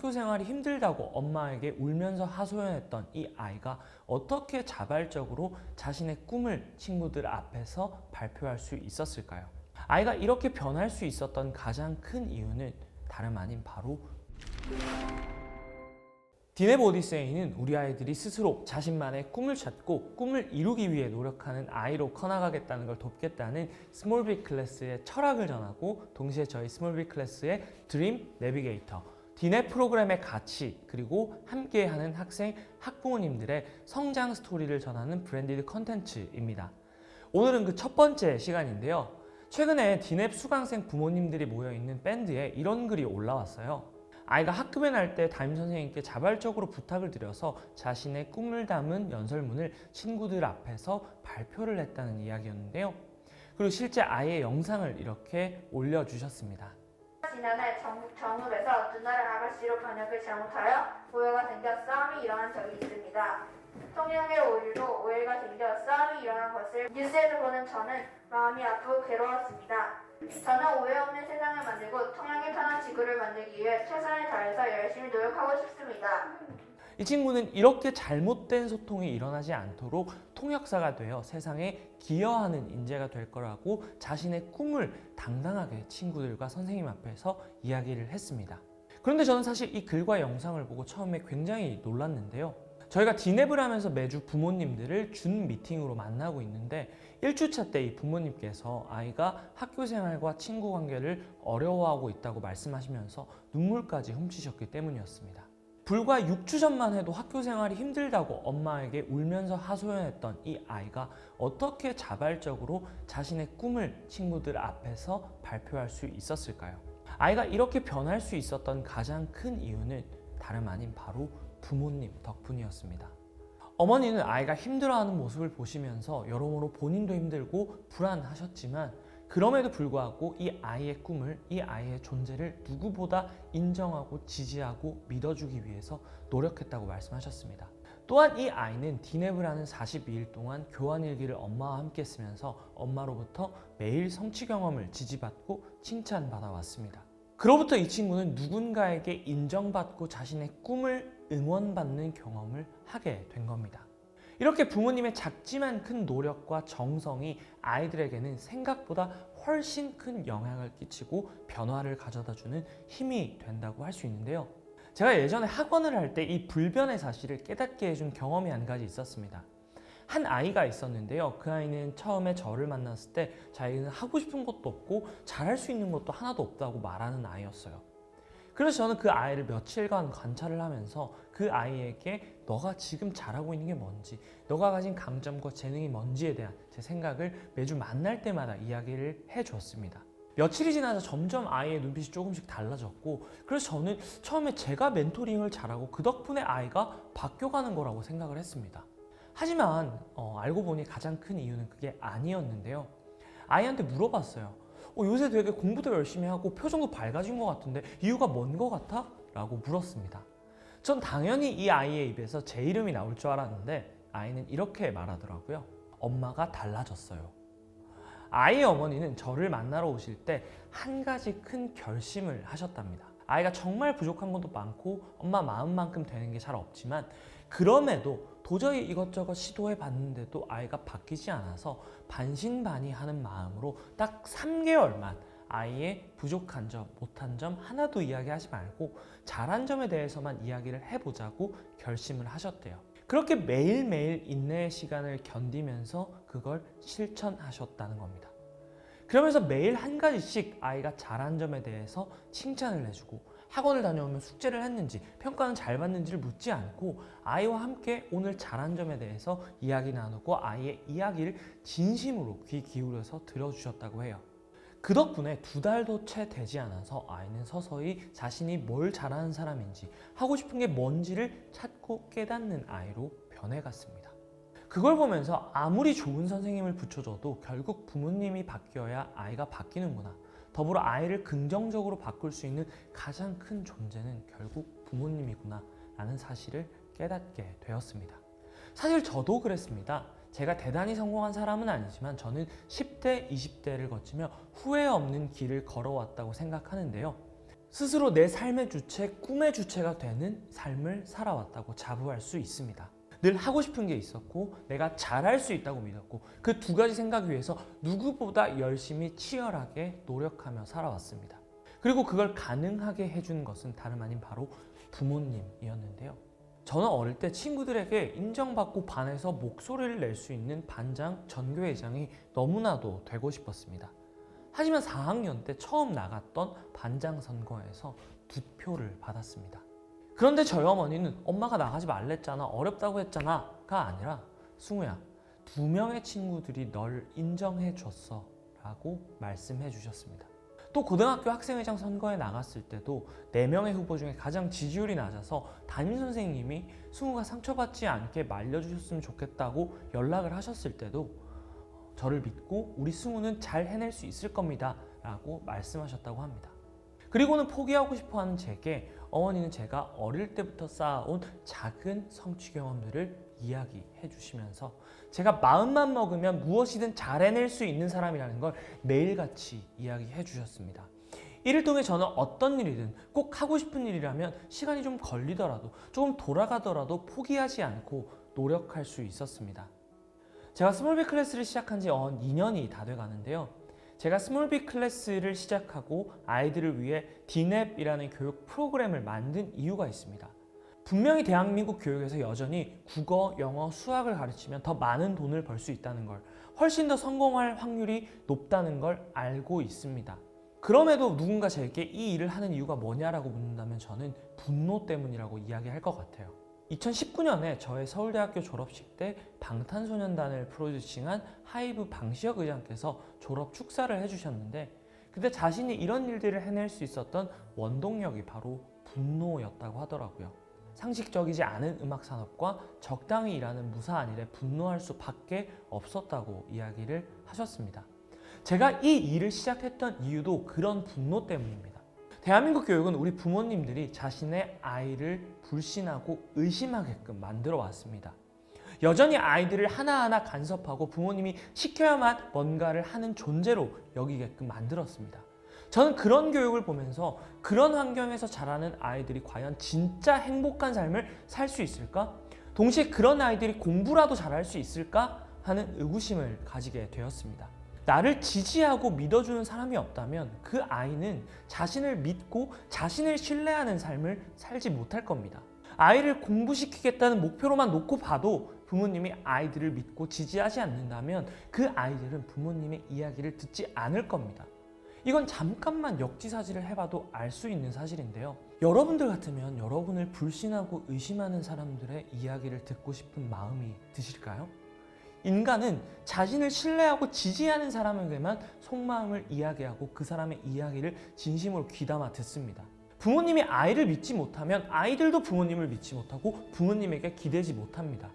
학교 생활이 힘들다고 엄마에게 울면서 하소연했던 이 아이가 어떻게 자발적으로 자신의 꿈을 친구들 앞에서 발표할 수 있었을까요? 아이가 이렇게 변할 수 있었던 가장 큰 이유는 다름 아닌 바로 디넵 오디세이는 우리 아이들이 스스로 자신만의 꿈을 찾고 꿈을 이루기 위해 노력하는 아이로 커나가겠다는 걸 돕겠다는 스몰 빅 클래스의 철학을 전하고, 동시에 저희 스몰 빅 클래스의 드림 내비게이터, 디넵 프로그램의 가치, 그리고 함께하는 학생, 학부모님들의 성장 스토리를 전하는 브랜디드 컨텐츠입니다. 오늘은 그 첫 번째 시간인데요. 최근에 디넵 수강생 부모님들이 모여있는 밴드에 이런 글이 올라왔어요. 아이가 학급에 날 때 담임선생님께 자발적으로 부탁을 드려서 자신의 꿈을 담은 연설문을 친구들 앞에서 발표를 했다는 이야기였는데요. 그리고 실제 아이의 영상을 이렇게 올려주셨습니다. 지난해 전국 정읍에서 누나를 아가씨로 번역을 잘못하여 오해가 생겨 싸움이 일어난 적이 있습니다. 통영의 오류로 오해가 생겨 싸움이 일어난 것을 뉴스에서 보는 저는 마음이 아프고 괴로웠습니다. 저는 오해 없는 세상을 만들고 통영에 편한 지구를 만들기 위해 최선을 다해서 열심히 노력하고 싶습니다. 이 친구는 이렇게 잘못된 소통이 일어나지 않도록 통역사가 되어 세상에 기여하는 인재가 될 거라고 자신의 꿈을 당당하게 친구들과 선생님 앞에서 이야기를 했습니다. 그런데 저는 사실 이 글과 영상을 보고 처음에 굉장히 놀랐는데요. 저희가 디넵을 하면서 매주 부모님들을 준 미팅으로 만나고 있는데 1주차 때 이 부모님께서 아이가 학교 생활과 친구 관계를 어려워하고 있다고 말씀하시면서 눈물까지 훔치셨기 때문이었습니다. 불과 6주 전만 해도 학교 생활이 힘들다고 엄마에게 울면서 하소연했던 이 아이가 어떻게 자발적으로 자신의 꿈을 친구들 앞에서 발표할 수 있었을까요? 아이가 이렇게 변할 수 있었던 가장 큰 이유는 다름 아닌 바로 부모님 덕분이었습니다. 어머니는 아이가 힘들어하는 모습을 보시면서 여러모로 본인도 힘들고 불안하셨지만 그럼에도 불구하고 이 아이의 꿈을, 이 아이의 존재를 누구보다 인정하고 지지하고 믿어주기 위해서 노력했다고 말씀하셨습니다. 또한 이 아이는 디넵을 하는 42일 동안 교환일기를 엄마와 함께 쓰면서 엄마로부터 매일 성취 경험을 지지받고 칭찬받아 왔습니다. 그로부터 이 친구는 누군가에게 인정받고 자신의 꿈을 응원받는 경험을 하게 된 겁니다. 이렇게 부모님의 작지만 큰 노력과 정성이 아이들에게는 생각보다 훨씬 큰 영향을 끼치고 변화를 가져다주는 힘이 된다고 할 수 있는데요. 제가 예전에 학원을 할 때 이 불변의 사실을 깨닫게 해준 경험이 한 가지 있었습니다. 한 아이가 있었는데요. 그 아이는 처음에 저를 만났을 때 자기는 하고 싶은 것도 없고 잘할 수 있는 것도 하나도 없다고 말하는 아이였어요. 그래서 저는 그 아이를 며칠간 관찰을 하면서 그 아이에게 너가 지금 잘하고 있는 게 뭔지, 너가 가진 강점과 재능이 뭔지에 대한 제 생각을 매주 만날 때마다 이야기를 해줬습니다. 며칠이 지나서 점점 아이의 눈빛이 조금씩 달라졌고, 그래서 저는 처음에 제가 멘토링을 잘하고 그 덕분에 아이가 바뀌어가는 거라고 생각을 했습니다. 하지만 알고 보니 가장 큰 이유는 그게 아니었는데요. 아이한테 물어봤어요. 요새 되게 공부도 열심히 하고 표정도 밝아진 것 같은데 이유가 뭔 것 같아? 라고 물었습니다. 전 당연히 이 아이의 입에서 제 이름이 나올 줄 알았는데 아이는 이렇게 말하더라고요. 엄마가 달라졌어요. 아이의 어머니는 저를 만나러 오실 때 한 가지 큰 결심을 하셨답니다. 아이가 정말 부족한 것도 많고 엄마 마음만큼 되는 게 잘 없지만 그럼에도 도저히 이것저것 시도해 봤는데도 아이가 바뀌지 않아서 반신반의하는 마음으로 딱 3개월만 아이의 부족한 점, 못한 점 하나도 이야기하지 말고 잘한 점에 대해서만 이야기를 해보자고 결심을 하셨대요. 그렇게 매일매일 인내의 시간을 견디면서 그걸 실천하셨다는 겁니다. 그러면서 매일 한 가지씩 아이가 잘한 점에 대해서 칭찬을 해주고 학원을 다녀오면 숙제를 했는지 평가는 잘 받는지를 묻지 않고 아이와 함께 오늘 잘한 점에 대해서 이야기 나누고 아이의 이야기를 진심으로 귀 기울여서 들어주셨다고 해요. 그 덕분에 2달도 채 되지 않아서 아이는 서서히 자신이 뭘 잘하는 사람인지 하고 싶은 게 뭔지를 찾고 깨닫는 아이로 변해갔습니다. 그걸 보면서 아무리 좋은 선생님을 붙여줘도 결국 부모님이 바뀌어야 아이가 바뀌는구나. 더불어 아이를 긍정적으로 바꿀 수 있는 가장 큰 존재는 결국 부모님이구나 라는 사실을 깨닫게 되었습니다. 사실 저도 그랬습니다. 제가 대단히 성공한 사람은 아니지만 저는 10대, 20대를 거치며 후회 없는 길을 걸어왔다고 생각하는데요. 스스로 내 삶의 주체, 꿈의 주체가 되는 삶을 살아왔다고 자부할 수 있습니다. 늘 하고 싶은 게 있었고 내가 잘할 수 있다고 믿었고 그 두 가지 생각 위해서 누구보다 열심히 치열하게 노력하며 살아왔습니다. 그리고 그걸 가능하게 해준 것은 다름 아닌 바로 부모님이었는데요. 저는 어릴 때 친구들에게 인정받고 반에서 목소리를 낼 수 있는 반장, 전교회장이 너무나도 되고 싶었습니다. 하지만 4학년 때 처음 나갔던 반장 선거에서 2표를 받았습니다. 그런데 저희 어머니는 엄마가 나가지 말랬잖아, 어렵다고 했잖아가 아니라 승우야, 2명의 친구들이 널 인정해 줬어 라고 말씀해 주셨습니다. 또 고등학교 학생회장 선거에 나갔을 때도 4명의 후보 중에 가장 지지율이 낮아서 담임선생님이 승우가 상처받지 않게 말려주셨으면 좋겠다고 연락을 하셨을 때도 저를 믿고 우리 승우는 잘 해낼 수 있을 겁니다 라고 말씀하셨다고 합니다. 그리고는 포기하고 싶어하는 제게 어머니는 제가 어릴 때부터 쌓아온 작은 성취 경험들을 이야기해 주시면서 제가 마음만 먹으면 무엇이든 잘 해낼 수 있는 사람이라는 걸 매일같이 이야기해 주셨습니다. 이를 통해 저는 어떤 일이든 꼭 하고 싶은 일이라면 시간이 좀 걸리더라도 조금 돌아가더라도 포기하지 않고 노력할 수 있었습니다. 제가 스몰빅 클래스를 시작한 지 2년이 다 돼가는데요. 제가 스몰빅 클래스를 시작하고 아이들을 위해 디넵이라는 교육 프로그램을 만든 이유가 있습니다. 분명히 대한민국 교육에서 여전히 국어, 영어, 수학을 가르치면 더 많은 돈을 벌 수 있다는 걸, 훨씬 더 성공할 확률이 높다는 걸 알고 있습니다. 그럼에도 누군가 제게 이 일을 하는 이유가 뭐냐라고 묻는다면 저는 분노 때문이라고 이야기할 것 같아요. 2019년에 저의 서울대학교 졸업식 때 방탄소년단을 프로듀싱한 하이브 방시혁 의장께서 졸업 축사를 해주셨는데 그때 자신이 이런 일들을 해낼 수 있었던 원동력이 바로 분노였다고 하더라고요. 상식적이지 않은 음악 산업과 적당히 일하는 무사한 일에 분노할 수밖에 없었다고 이야기를 하셨습니다. 제가 이 일을 시작했던 이유도 그런 분노 때문입니다. 대한민국 교육은 우리 부모님들이 자신의 아이를 불신하고 의심하게끔 만들어 왔습니다. 여전히 아이들을 하나하나 간섭하고 부모님이 시켜야만 뭔가를 하는 존재로 여기게끔 만들었습니다. 저는 그런 교육을 보면서 그런 환경에서 자라는 아이들이 과연 진짜 행복한 삶을 살 수 있을까? 동시에 그런 아이들이 공부라도 잘할 수 있을까? 하는 의구심을 가지게 되었습니다. 나를 지지하고 믿어주는 사람이 없다면 그 아이는 자신을 믿고 자신을 신뢰하는 삶을 살지 못할 겁니다. 아이를 공부시키겠다는 목표로만 놓고 봐도 부모님이 아이들을 믿고 지지하지 않는다면 그 아이들은 부모님의 이야기를 듣지 않을 겁니다. 이건 잠깐만 역지사지를 해봐도 알 수 있는 사실인데요. 여러분들 같으면 여러분을 불신하고 의심하는 사람들의 이야기를 듣고 싶은 마음이 드실까요? 인간은 자신을 신뢰하고 지지하는 사람에게만 속마음을 이야기하고 그 사람의 이야기를 진심으로 귀담아 듣습니다. 부모님이 아이를 믿지 못하면 아이들도 부모님을 믿지 못하고 부모님에게 기대지 못합니다.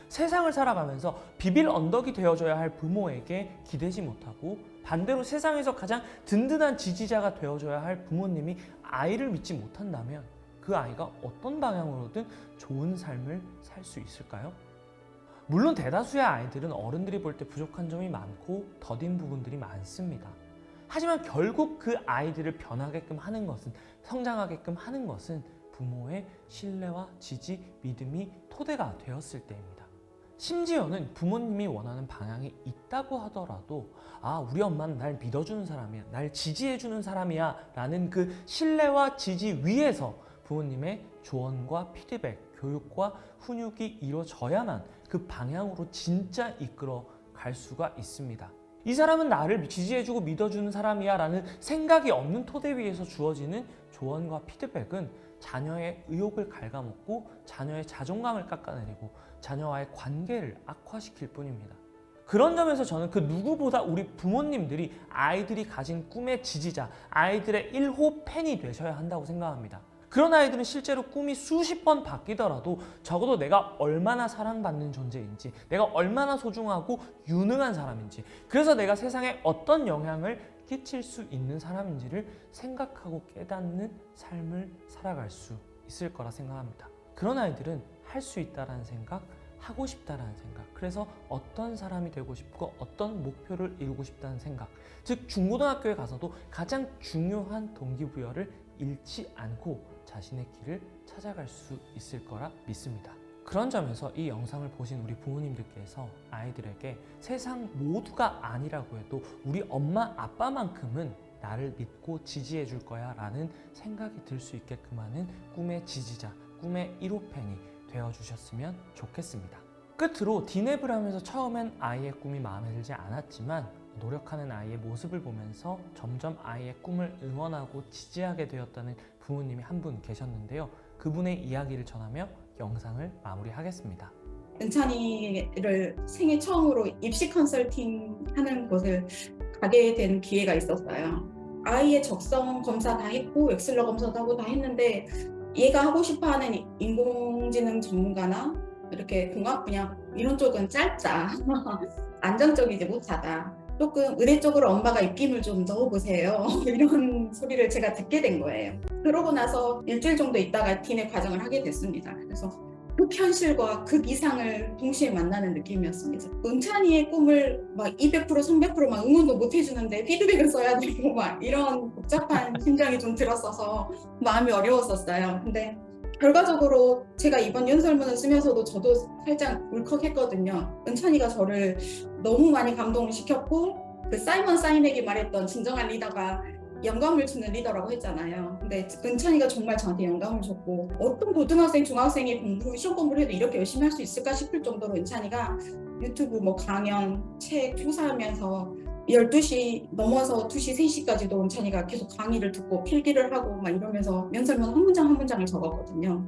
세상을 살아가면서 비빌 언덕이 되어줘야 할 부모에게 기대지 못하고 반대로 세상에서 가장 든든한 지지자가 되어줘야 할 부모님이 아이를 믿지 못한다면 그 아이가 어떤 방향으로든 좋은 삶을 살 수 있을까요? 물론 대다수의 아이들은 어른들이 볼 때 부족한 점이 많고 더딘 부분들이 많습니다. 하지만 결국 그 아이들을 변하게끔 하는 것은, 성장하게끔 하는 것은 부모의 신뢰와 지지, 믿음이 토대가 되었을 때입니다. 심지어는 부모님이 원하는 방향이 있다고 하더라도 우리 엄마는 날 믿어주는 사람이야, 날 지지해주는 사람이야 라는 그 신뢰와 지지 위에서 부모님의 조언과 피드백, 교육과 훈육이 이루어져야만 그 방향으로 진짜 이끌어 갈 수가 있습니다. 이 사람은 나를 지지해주고 믿어주는 사람이야 라는 생각이 없는 토대 위에서 주어지는 조언과 피드백은 자녀의 의욕을 갉아먹고 자녀의 자존감을 깎아내리고 자녀와의 관계를 악화시킬 뿐입니다. 그런 점에서 저는 그 누구보다 우리 부모님들이 아이들이 가진 꿈의 지지자, 아이들의 1호 팬이 되셔야 한다고 생각합니다. 그런 아이들은 실제로 꿈이 수십 번 바뀌더라도 적어도 내가 얼마나 사랑받는 존재인지, 내가 얼마나 소중하고 유능한 사람인지, 그래서 내가 세상에 어떤 영향을 끼칠 수 있는 사람인지를 생각하고 깨닫는 삶을 살아갈 수 있을 거라 생각합니다. 그런 아이들은 할 수 있다라는 생각, 하고 싶다라는 생각, 그래서 어떤 사람이 되고 싶고 어떤 목표를 이루고 싶다는 생각, 즉 중고등학교에 가서도 가장 중요한 동기부여를 잃지 않고 자신의 길을 찾아갈 수 있을 거라 믿습니다. 그런 점에서 이 영상을 보신 우리 부모님들께서 아이들에게 세상 모두가 아니라고 해도 우리 엄마 아빠만큼은 나를 믿고 지지해 줄 거야 라는 생각이 들 수 있게끔 하는 꿈의 지지자, 꿈의 1호팬이 되어주셨으면 좋겠습니다. 끝으로 디냅을 하면서 처음엔 아이의 꿈이 마음에 들지 않았지만 노력하는 아이의 모습을 보면서 점점 아이의 꿈을 응원하고 지지하게 되었다는 부모님이 한 분 계셨는데요. 그분의 이야기를 전하며 영상을 마무리하겠습니다. 은찬이를 생애 처음으로 입시 컨설팅 하는 곳을 가게 된 기회가 있었어요. 아이의 적성 검사 다 했고 웩슬러 검사도 하고 다 했는데 얘가 하고 싶어하는 인공지능 전문가나 이렇게 공학 분야 이런 쪽은 짧다. 안정적이지 못하다. 조금 의대 쪽으로 엄마가 입김을 좀 넣어보세요. 이런 소리를 제가 듣게 된 거예요. 그러고 나서 일주일 정도 있다가 디넷 과정을 하게 됐습니다. 그래서 극현실과 극이상을 동시에 만나는 느낌이었습니다. 은찬이의 꿈을 막 200%, 300% 막 응원도 못 해주는데 피드백을 써야 되고 막 이런 복잡한 심정이 좀 들었어서 마음이 어려웠었어요. 근데 결과적으로 제가 이번 연설문을 쓰면서도 저도 살짝 울컥했거든요. 은찬이가 저를 너무 많이 감동을 시켰고 그 사이먼 사이넥이 말했던 진정한 리더가 영감을 주는 리더라고 했잖아요. 근데 은찬이가 정말 저한테 영감을 줬고 어떤 고등학생, 중학생이 시험 공부를 해도 이렇게 열심히 할 수 있을까 싶을 정도로 은찬이가 유튜브 뭐 강연, 책 조사하면서 12시 넘어서 2시, 3시까지도 은찬이가 계속 강의를 듣고 필기를 하고 막 이러면서 연설문 한 문장 한 문장을 적었거든요.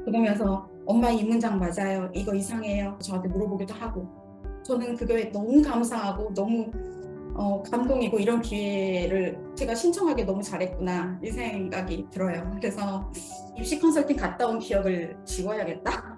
그러면서 엄마 이 문장 맞아요. 이거 이상해요. 저한테 물어보기도 하고 저는 그거에 너무 감사하고 너무 감동이고 이런 기회를 제가 신청하기 너무 잘했구나 이 생각이 들어요. 그래서 입시 컨설팅 갔다 온 기억을 지워야겠다.